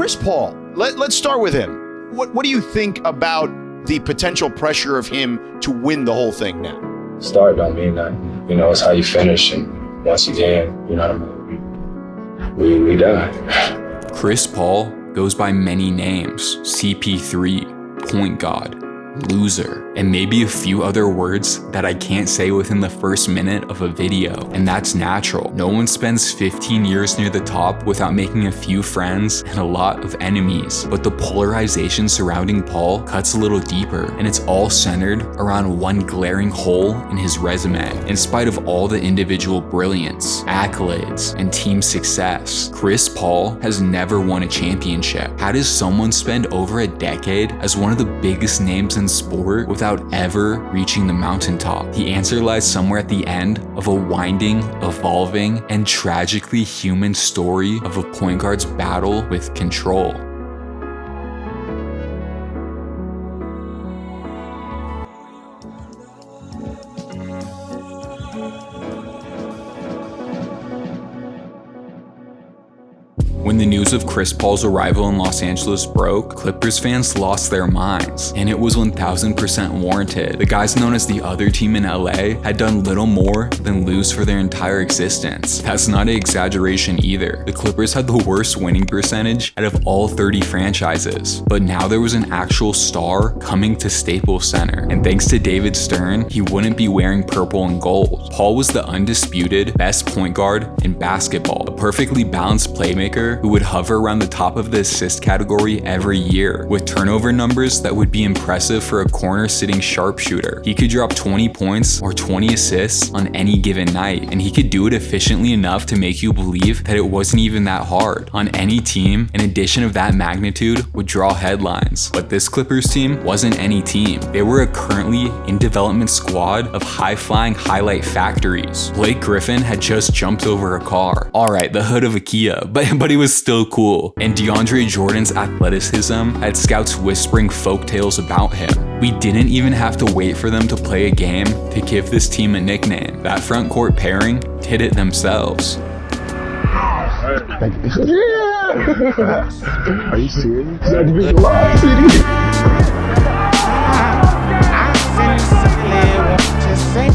Chris Paul, let's start with him. What do you think about the potential pressure of him to win the whole thing now? Start don't mean nothing. It's how you finish. And once again, we done. Chris Paul goes by many names: CP3, point guard, loser, and maybe a few other words that I can't say within the first minute of a video. And that's natural. No one spends 15 years near the top without making a few friends and a lot of enemies. But the polarization surrounding Paul cuts a little deeper, and it's all centered around one glaring hole in his resume. In spite of all the individual brilliance, accolades, and team success, Chris Paul has never won a championship. How does someone spend over a decade as one of the biggest names in sport without ever reaching the mountaintop? The answer lies somewhere at the end of a winding, evolving, and tragically human story of a point guard's battle with control. When the news of Chris Paul's arrival in Los Angeles broke, Clippers fans lost their minds, and it was 1000% warranted. The guys known as the other team in LA had done little more than lose for their entire existence. That's not an exaggeration either. The Clippers had the worst winning percentage out of all 30 franchises. But now there was an actual star coming to Staples Center, and thanks to David Stern, he wouldn't be wearing purple and gold. Paul was the undisputed best point guard in basketball, a perfectly balanced playmaker who would hover around the top of the assist category every year, with turnover numbers that would be impressive for a corner-sitting sharpshooter. He could drop 20 points or 20 assists on any given night, and he could do it efficiently enough to make you believe that it wasn't even that hard. On any team, an addition of that magnitude would draw headlines. But this Clippers team wasn't any team. They were a currently in development squad of high-flying highlight factories. Blake Griffin had just jumped over a car. Alright, the hood of a Kia, but he was still cool. And DeAndre Jordan's athleticism had scouts whispering folktales about him. We didn't even have to wait for them to play a game to give this team a nickname. That front court pairing did it themselves. Thank you. Yeah! Are you serious? That big Lob City. I sincerely want to say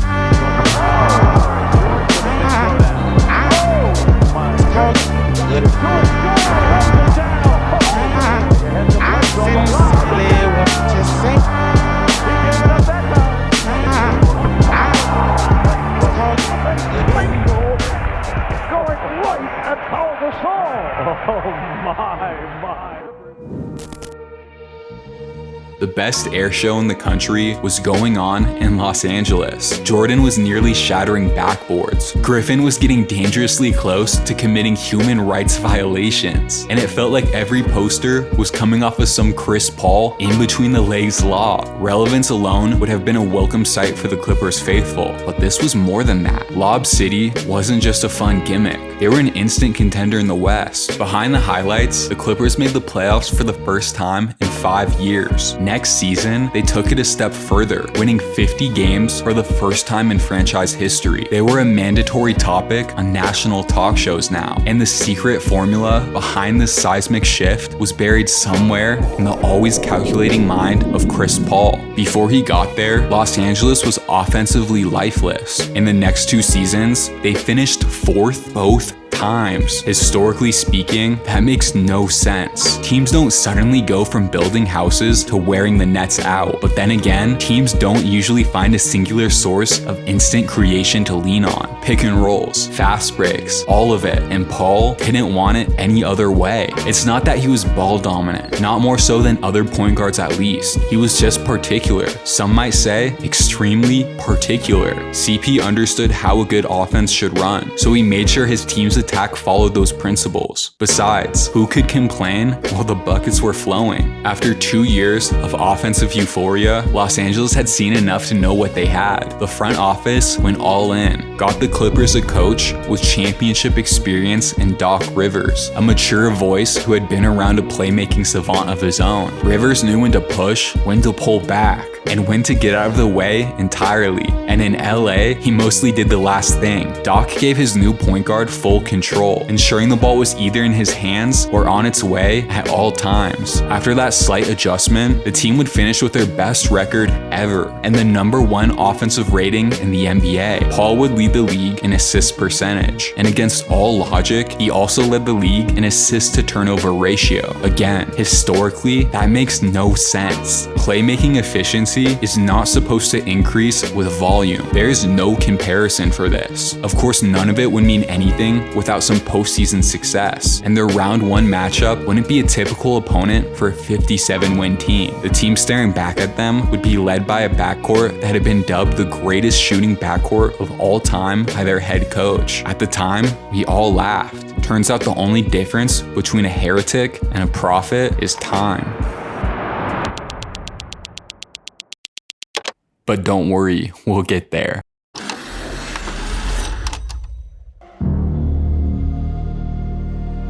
The best air show in the country was going on in Los Angeles. Jordan was nearly shattering backboards. Griffin was getting dangerously close to committing human rights violations. And it felt like every poster was coming off of some Chris Paul in between the legs lob. Relevance alone would have been a welcome sight for the Clippers faithful. But this was more than that. Lob City wasn't just a fun gimmick. They were an instant contender in the West. Behind the highlights, the Clippers made the playoffs for the first time in 5 years. Next season, they took it a step further, winning 50 games for the first time in franchise history. They were a mandatory topic on national talk shows now, and the secret formula behind this seismic shift was buried somewhere in the always calculating mind of Chris Paul. Before he got there, Los Angeles was offensively lifeless. In the next 2 seasons, they finished 4th both times. Historically speaking, that makes no sense. Teams don't suddenly go from building houses to wearing the nets out. But then again, teams don't usually find a singular source of instant creation to lean on. Pick and rolls, fast breaks, all of it. And Paul didn't want it any other way. It's not that he was ball dominant, not more so than other point guards at least. He was just particular. Some might say extremely particular. CP understood how a good offense should run, so he made sure his team's attack followed those principles. Besides, who could complain while the buckets were flowing? After 2 years of offensive euphoria, Los Angeles had seen enough to know what they had. The front office went all in, got the Clippers a coach with championship experience in Doc Rivers, a mature voice who had been around a playmaking savant of his own. Rivers knew when to push, when to pull back. and when to get out of the way entirely. And in LA, he mostly did the last thing. Doc gave his new point guard full control, ensuring the ball was either in his hands or on its way at all times. After that slight adjustment, the team would finish with their best record ever and the #1 offensive rating in the NBA. Paul would lead the league in assist percentage, and against all logic, he also led the league in assist to turnover ratio. Again, historically, that makes no sense. Playmaking efficiency is not supposed to increase with volume. There is no comparison for this. Of course, none of it would mean anything without some postseason success, and their round 1 matchup wouldn't be a typical opponent for a 57-win team. The team staring back at them would be led by a backcourt that had been dubbed the greatest shooting backcourt of all time by their head coach. At the time, we all laughed. Turns out the only difference between a heretic and a prophet is time. But don't worry, we'll get there.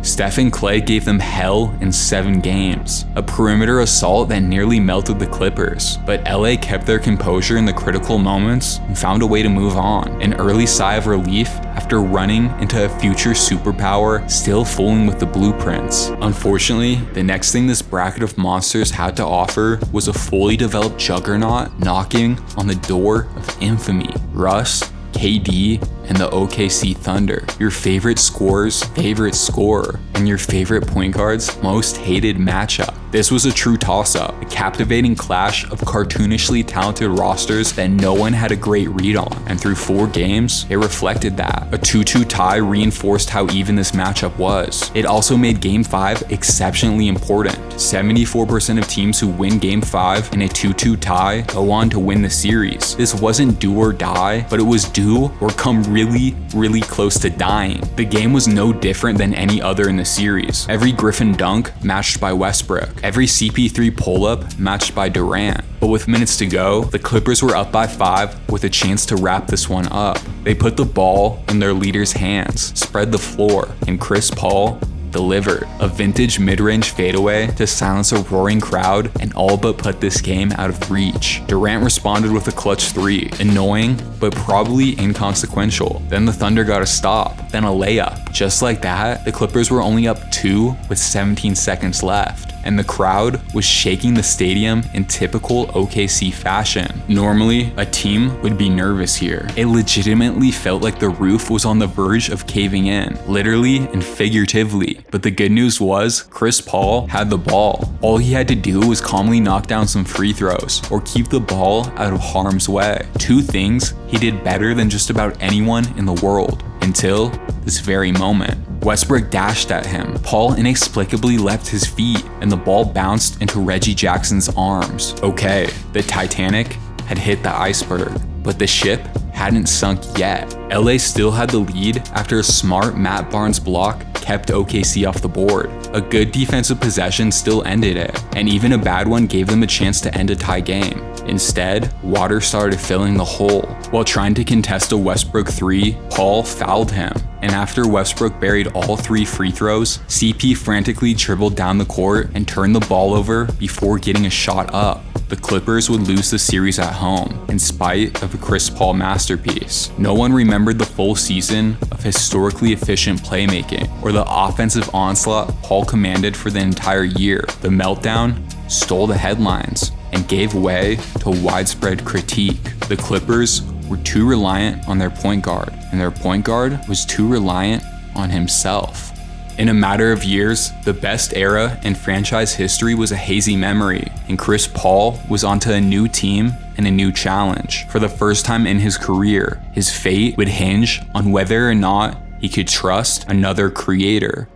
Steph and Clay gave them hell in 7 games, a perimeter assault that nearly melted the Clippers, but LA kept their composure in the critical moments and found a way to move on. An early sigh of relief after running into a future superpower still fooling with the blueprints. Unfortunately, the next thing this bracket of monsters had to offer was a fully developed juggernaut knocking on the door of infamy. Russ, KD, and the OKC Thunder, your favorite scorer's favorite scorer, and your favorite point guard's most hated matchup. This was a true toss-up, a captivating clash of cartoonishly talented rosters that no one had a great read on, and through 4 games, it reflected that. A 2-2 tie reinforced how even this matchup was. It also made Game 5 exceptionally important. 74% of teams who win Game 5 in a 2-2 tie go on to win the series. This wasn't do or die, but it was do or come really close to dying. The game was no different than any other in the series. Every Griffin dunk matched by Westbrook. Every CP3 pull-up matched by Durant. But with minutes to go, the Clippers were up by 5 with a chance to wrap this one up. They put the ball in their leader's hands, spread the floor, and Chris Paul delivered. A vintage mid-range fadeaway to silence a roaring crowd and all but put this game out of reach. Durant responded with a clutch 3, annoying but probably inconsequential. Then the Thunder got a stop, then a layup. Just like that, the Clippers were only up 2 with 17 seconds left, and the crowd was shaking the stadium in typical OKC fashion. Normally, a team would be nervous here. It legitimately felt like the roof was on the verge of caving in, literally and figuratively. But the good news was, Chris Paul had the ball. All he had to do was calmly knock down some free throws, or keep the ball out of harm's way. 2 things he did better than just about anyone in the world, until this very moment. Westbrook dashed at him. Paul inexplicably left his feet, and the ball bounced into Reggie Jackson's arms. Okay, the Titanic had hit the iceberg, but the ship hadn't sunk yet. LA still had the lead after a smart Matt Barnes block kept OKC off the board. A good defensive possession still ended it, and even a bad one gave them a chance to end a tie game. Instead, water started filling the hole. While trying to contest a Westbrook 3, Paul fouled him, and after Westbrook buried all 3 free throws, CP frantically dribbled down the court and turned the ball over before getting a shot up. The Clippers would lose the series at home, in spite of a Chris Paul masterpiece. No one remembered the full season of historically efficient playmaking, or the offensive onslaught Paul commanded for the entire year. The meltdown stole the headlines and gave way to widespread critique. The Clippers were too reliant on their point guard, and their point guard was too reliant on himself. In a matter of years, the best era in franchise history was a hazy memory, and Chris Paul was onto a new team and a new challenge. For the first time in his career, his fate would hinge on whether or not he could trust another creator.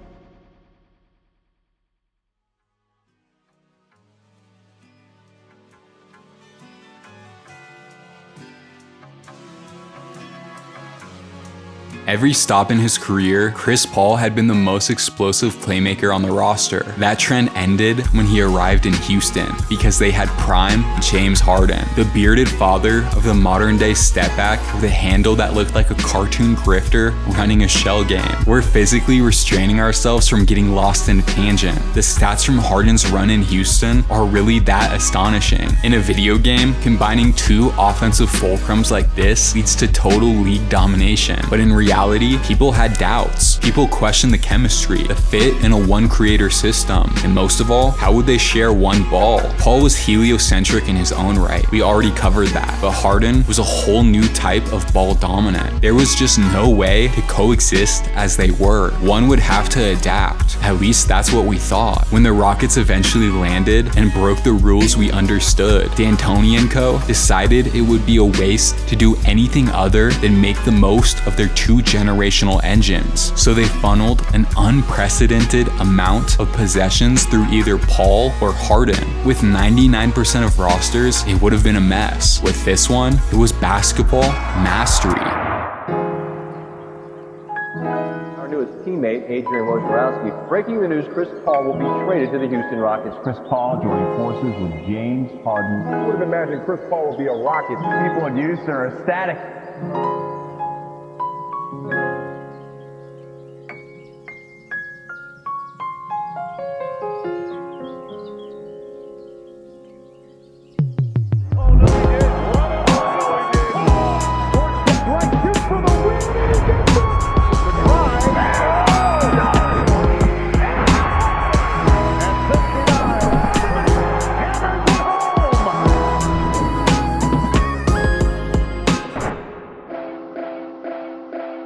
Every stop in his career, Chris Paul had been the most explosive playmaker on the roster. That trend ended when he arrived in Houston because they had prime James Harden, the bearded father of the modern-day step-back with a handle that looked like a cartoon grifter running a shell game. We're physically restraining ourselves from getting lost in a tangent. The stats from Harden's run in Houston are really that astonishing. In a video game, combining two offensive fulcrums like this leads to total league domination. But in reality, people had doubts. People questioned the chemistry, the fit in a one-creator system, and most of all, how would they share one ball? Paul was heliocentric in his own right. We already covered that. But Harden was a whole new type of ball dominant. There was just no way to coexist as they were. One would have to adapt. At least that's what we thought. When the Rockets eventually landed and broke the rules we understood, D'Antoni and co. decided it would be a waste to do anything other than make the most of their two generational engines. So they funneled an unprecedented amount of possessions through either Paul or Harden. With 99% of rosters, it would have been a mess. With this one, it was basketball mastery. Our newest teammate, Adrian Wojnarowski, breaking the news: Chris Paul will be traded to the Houston Rockets. Chris Paul joining forces with James Harden. Who would have imagined Chris Paul will be a Rocket? People in Houston are ecstatic.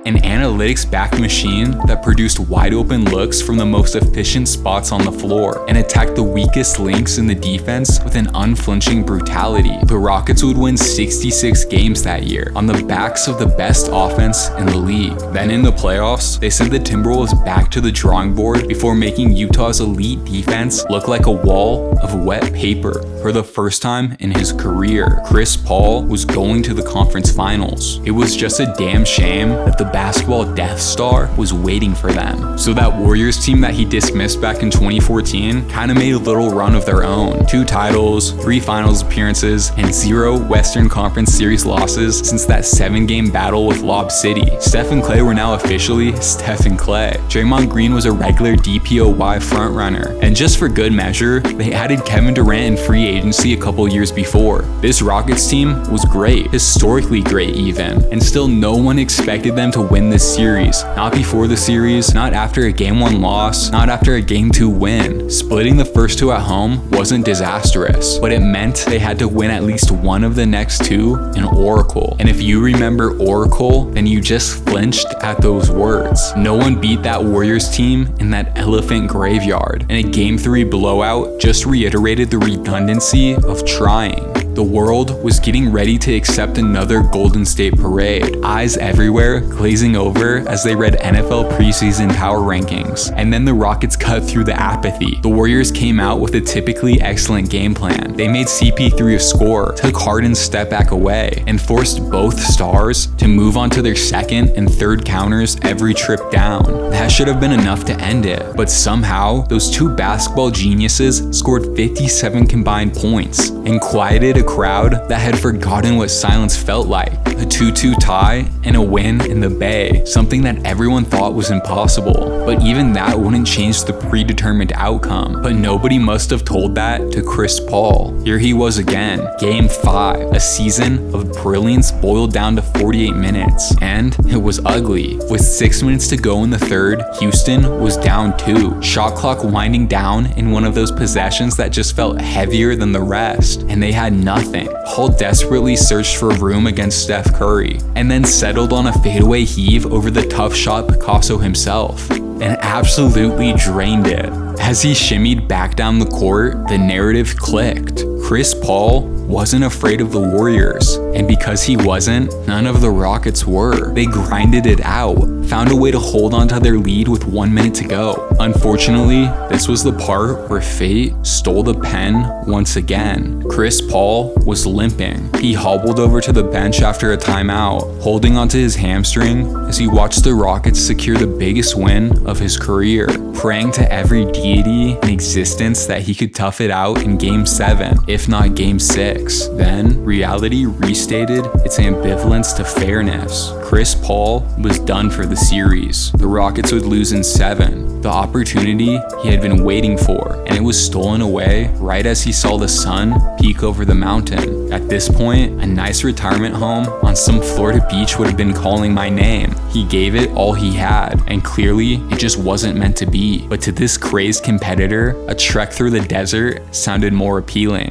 An analytics-backed machine that produced wide-open looks from the most efficient spots on the floor and attacked the weakest links in the defense with an unflinching brutality. The Rockets would win 66 games that year on the backs of the best offense in the league. Then in the playoffs, they sent the Timberwolves back to the drawing board before making Utah's elite defense look like a wall of wet paper. For the first time in his career, Chris Paul was going to the conference finals. It was just a damn shame that the basketball Death Star was waiting for them. So that Warriors team that he dismissed back in 2014 kind of made a little run of their own. 2 titles, 3 finals appearances, and 0 Western Conference Series losses since that 7-game battle with Lob City. Steph and Clay were now officially Steph and Clay. Draymond Green was a regular DPOY frontrunner. And just for good measure, they added Kevin Durant in free agency a couple years before. This Rockets team was great, historically great even, and still no one expected them to win this series. Not before the series, not after a Game 1 loss, not after a Game 2 win. Splitting the first 2 at home wasn't disastrous, but it meant they had to win at least one of the next 2 in Oracle. And if you remember Oracle, then you just flinched at those words. No one beat that Warriors team in that elephant graveyard, and a Game 3 blowout just reiterated the redundancy of trying. The world was getting ready to accept another Golden State parade. Eyes everywhere, glazing over as they read NFL preseason power rankings. And then the Rockets cut through the apathy. The Warriors came out with a typically excellent game plan. They made CP3 a score, took Harden's step back away, and forced both stars to move on to their second and third counters every trip down. That should have been enough to end it. But somehow, those 2 basketball geniuses scored 57 combined points and quieted a crowd that had forgotten what silence felt like. A 2-2 tie and a win in the Bay, something that everyone thought was impossible. But even that wouldn't change the predetermined outcome. But nobody must have told that to Chris Paul. Here he was again, Game 5, a season of brilliance boiled down to 48 minutes. And it was ugly. With 6 minutes to go in the third, Houston was down 2. Shot clock winding down in one of those possessions that just felt heavier than the rest. And they had nothing. Paul desperately searched for room against Steph Curry, and then settled on a fadeaway heave over the tough shot Picasso himself, and absolutely drained it. As he shimmied back down the court, the narrative clicked. Chris Paul wasn't afraid of the Warriors. And because he wasn't, none of the Rockets were. They grinded it out, found a way to hold on to their lead with 1 minute to go. Unfortunately, this was the part where fate stole the pen once again. Chris Paul was limping. He hobbled over to the bench after a timeout, holding onto his hamstring as he watched the Rockets secure the biggest win of his career, praying to every deity in existence that he could tough it out in Game 7, if not Game 6. Then, reality restated its ambivalence to fairness. Chris Paul was done for the series. The Rockets would lose in 7, the opportunity he had been waiting for, and it was stolen away right as he saw the sun peek over the mountain. At this point, a nice retirement home on some Florida beach would have been calling my name. He gave it all he had, and clearly it just wasn't meant to be. But to this crazed competitor, a trek through the desert sounded more appealing.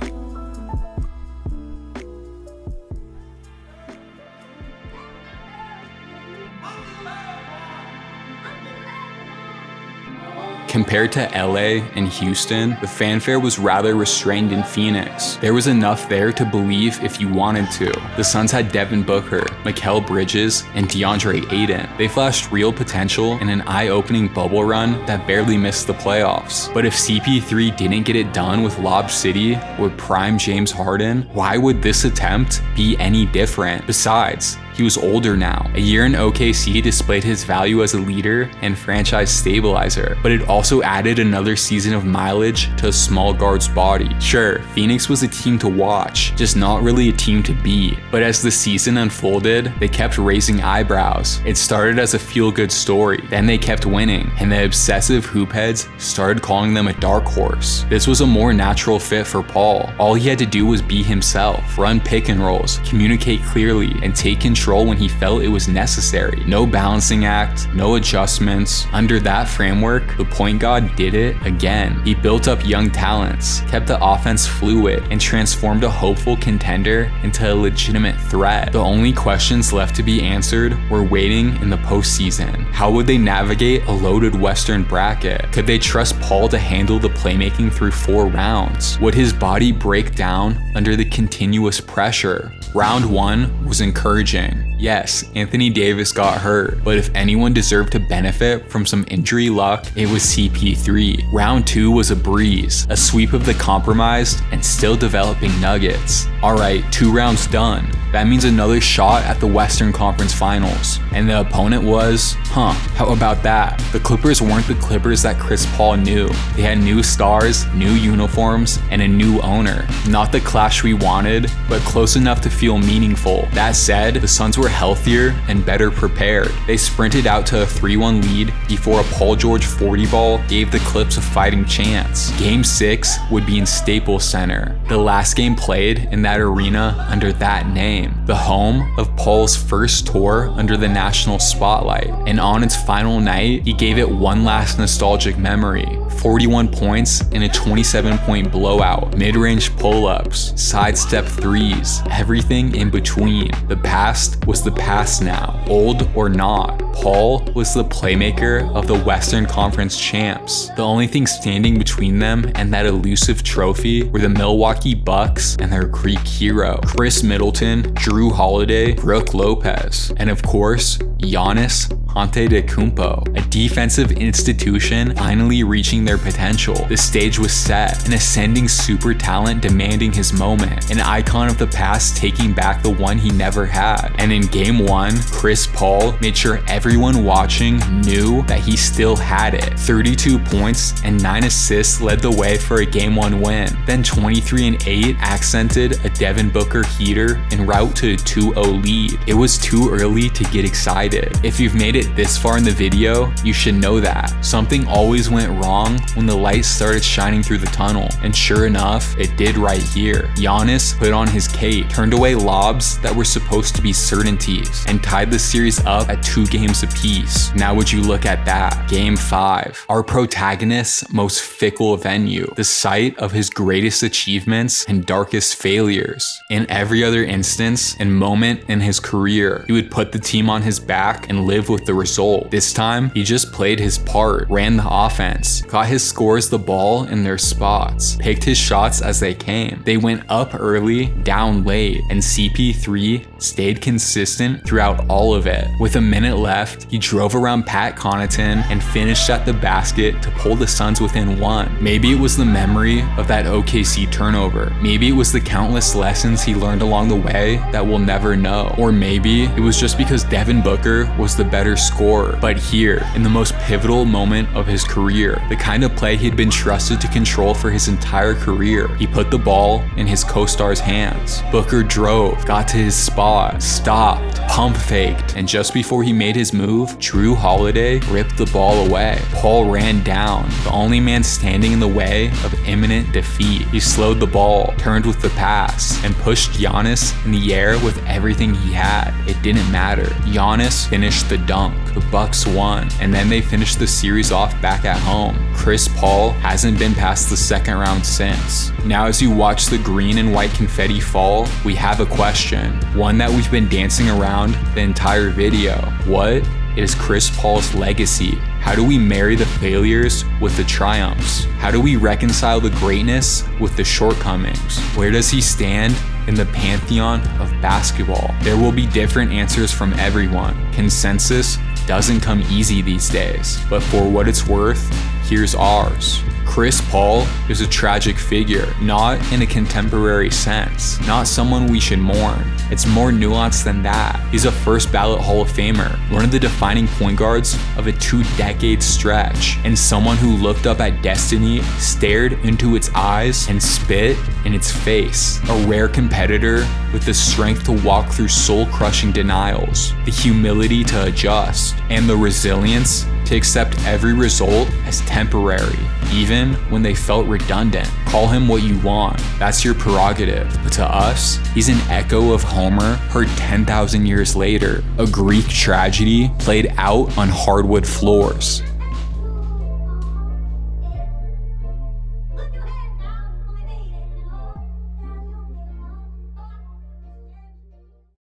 Compared to LA and Houston, the fanfare was rather restrained in Phoenix. There was enough there to believe if you wanted to. The Suns had Devin Booker, Mikal Bridges, and DeAndre Ayton. They flashed real potential in an eye-opening bubble run that barely missed the playoffs. But if CP3 didn't get it done with Lob City or prime James Harden, why would this attempt be any different? Besides, he was older now. A year in OKC displayed his value as a leader and franchise stabilizer, but it also added another season of mileage to a small guard's body. Sure, Phoenix was a team to watch, just not really a team to beat. But as the season unfolded, they kept raising eyebrows. It started as a feel-good story, then they kept winning, and the obsessive hoopheads started calling them a dark horse. This was a more natural fit for Paul. All he had to do was be himself, run pick and rolls, communicate clearly, and take control when he felt it was necessary. No balancing act, no adjustments. Under that framework, the point guard did it again. He built up young talents, kept the offense fluid, and transformed a hopeful contender into a legitimate threat. The only questions left to be answered were waiting in the postseason. How would they navigate a loaded Western bracket? Could they trust Paul to handle the playmaking through 4 rounds? Would his body break down under the continuous pressure? Round 1 was encouraging. Yes, Anthony Davis got hurt, but if anyone deserved to benefit from some injury luck, it was CP3. Round 2 was a breeze, a sweep of the compromised and still developing Nuggets. Alright, 2 rounds done. That means another shot at the Western Conference Finals. And the opponent was, how about that? The Clippers weren't the Clippers that Chris Paul knew. They had new stars, new uniforms, and a new owner. Not the clash we wanted, but close enough to feel meaningful. That said, the Suns were healthier and better prepared. They sprinted out to a 3-1 lead before a Paul George 40 ball gave the Clips a fighting chance. Game 6 would be in Staples Center, the last game played in that arena under that name. The home of Paul's first tour under the national spotlight. And on its final night, he gave it one last nostalgic memory. 41 points in a 27-point blowout, mid-range pull-ups, sidestep threes, everything in between. The past was the past now, old or not. Paul was the playmaker of the Western Conference champs. The only thing standing between them and that elusive trophy were the Milwaukee Bucks and their Greek hero, Chris Middleton, Drew Holiday, Brook Lopez, and of course, Giannis Antetokounmpo, a defensive institution finally reaching their potential. The stage was set, an ascending super talent demanding his moment, an icon of the past taking back the one he never had. And in Game 1, Chris Paul made sure everyone watching knew that he still had it. 32 points and 9 assists led the way for a Game 1 win. Then 23 and 8 accented a Devin Booker heater en route to a 2-0 lead. It was too early to get excited. If you've made it this far in the video, you should know that. Something always went wrong when the light started shining through the tunnel, and sure enough, it did right here. Giannis put on his cape, turned away lobs that were supposed to be uncertainties and tied the series up at 2 games apiece. Now would you look at that? Game 5. Our protagonist's most fickle venue, the site of his greatest achievements and darkest failures. In every other instance and moment in his career, he would put the team on his back and live with the result. This time, he just played his part, ran the offense, got his scores the ball in their spots, picked his shots as they came. They went up early, down late, and CP3 stayed consistent throughout all of it. With a minute left, he drove around Pat Connaughton and finished at the basket to pull the Suns within 1. Maybe it was the memory of that OKC turnover. Maybe it was the countless lessons he learned along the way that we'll never know. Or maybe it was just because Devin Booker was the better scorer. But here, in the most pivotal moment of his career, the kind of play he'd been trusted to control for his entire career, he put the ball in his co-star's hands. Booker drove, got to his spot, stopped, pump faked, and just before he made his move, Jrue Holiday ripped the ball away. Paul ran down, the only man standing in the way of imminent defeat. He slowed the ball, turned with the pass, and pushed Giannis in the air with everything he had. It didn't matter. Giannis finished the dunk. The Bucks won, and then they finished the series off back at home. Chris Paul hasn't been past the second round since. Now as you watch the green and white confetti fall, we have a question, one that we've been dancing around the entire video. What is Chris Paul's legacy? How do we marry the failures with the triumphs? How do we reconcile the greatness with the shortcomings? Where does he stand in the pantheon of basketball? There will be different answers from everyone. Consensus doesn't come easy these days, but for what it's worth, here's ours. Chris Paul is a tragic figure, not in a contemporary sense, not someone we should mourn. It's more nuanced than that. He's a first ballot Hall of Famer, one of the defining point guards of a 2-decade stretch, and someone who looked up at destiny, stared into its eyes, and spit in its face. A rare competitor with the strength to walk through soul-crushing denials, the humility to adjust, and the resilience to accept every result as temporary, even when they felt redundant. Call him what you want, that's your prerogative. But to us, he's an echo of Homer heard 10,000 years later, a Greek tragedy played out on hardwood floors.